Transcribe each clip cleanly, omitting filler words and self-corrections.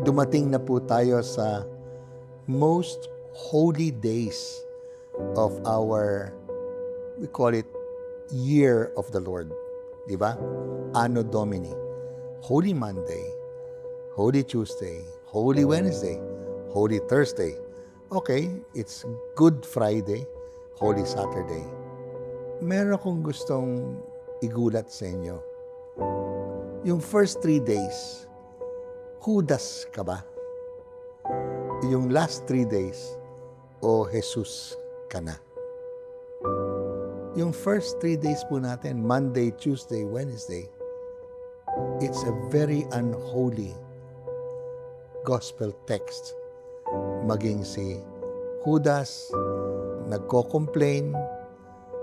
dumating na po tayo sa most holy days of our, we call it, year of the Lord. Di ba? Anno Domini. Holy Monday, Holy Tuesday, Holy Wednesday, Holy Thursday. Okay, it's Good Friday, Holy Saturday. Meron akong gustong igulat sa inyo. Yung first 3 days, Judas ka ba? Yung last 3 days, o Jesus ka na? Yung first 3 days po natin, Monday, Tuesday, Wednesday, it's a very unholy gospel text. Maging si Judas nagko-complain,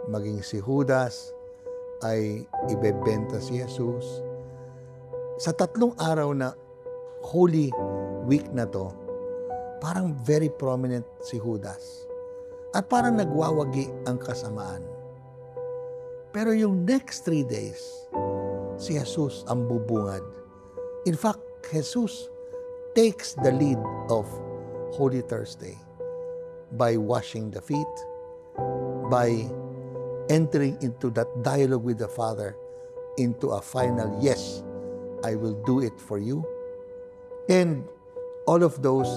maging si Judas ay ibebenta si Jesus. Sa 3 araw na Holy Week na to, parang very prominent si Judas. At parang nagwawagi ang kasamaan. Pero yung next 3 days, si Jesus ang bubungad. In fact, Jesus takes the lead of Holy Thursday by washing the feet, by entering into that dialogue with the Father, into a final, yes, I will do it for you. And all of those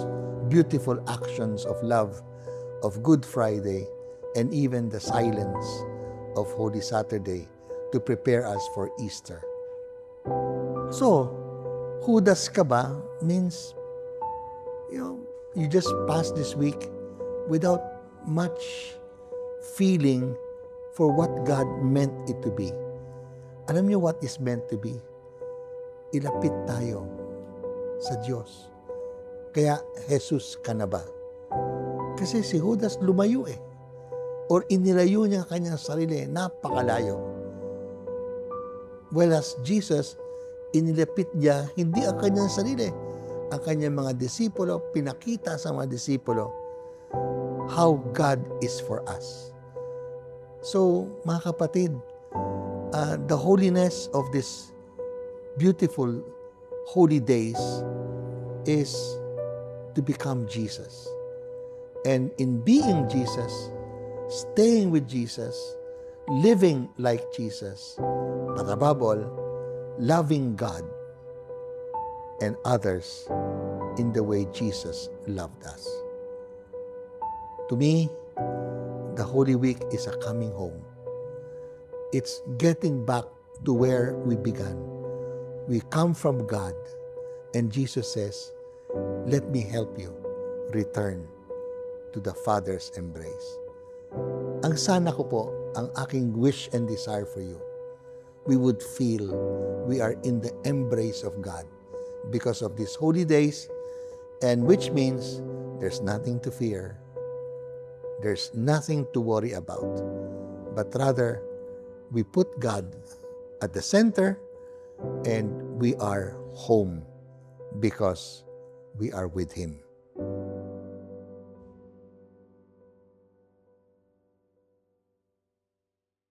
beautiful actions of love, of Good Friday, and even the silence of Holy Saturday to prepare us for Easter. So, Judas ka ba means, you just pass this week without much feeling for what God meant it to be. Alam niyo what is meant to be? Ilapit tayo sa Diyos. Kaya, Jesus ka na ba? Kasi si Judas lumayo or inilayo niya kanyang sarili, napakalayo. Whereas Jesus, inilapit niya hindi ang kanyang sarili, ang kanyang mga disipulo, pinakita sa mga disipulo how God is for us. So, mga kapatid, the holiness of this beautiful holy days is to become Jesus. And in being Jesus, staying with Jesus, living like Jesus, but above all, loving God and others in the way Jesus loved us. To me, the Holy Week is a coming home. It's getting back to where we began. We come from God, and Jesus says, let me help you return to the Father's embrace. Ang sana ko po, ang aking wish and desire for you, we would feel we are in the embrace of God because of these holy days, and which means there's nothing to fear, there's nothing to worry about, but rather we put God at the center and we are home because we are with Him.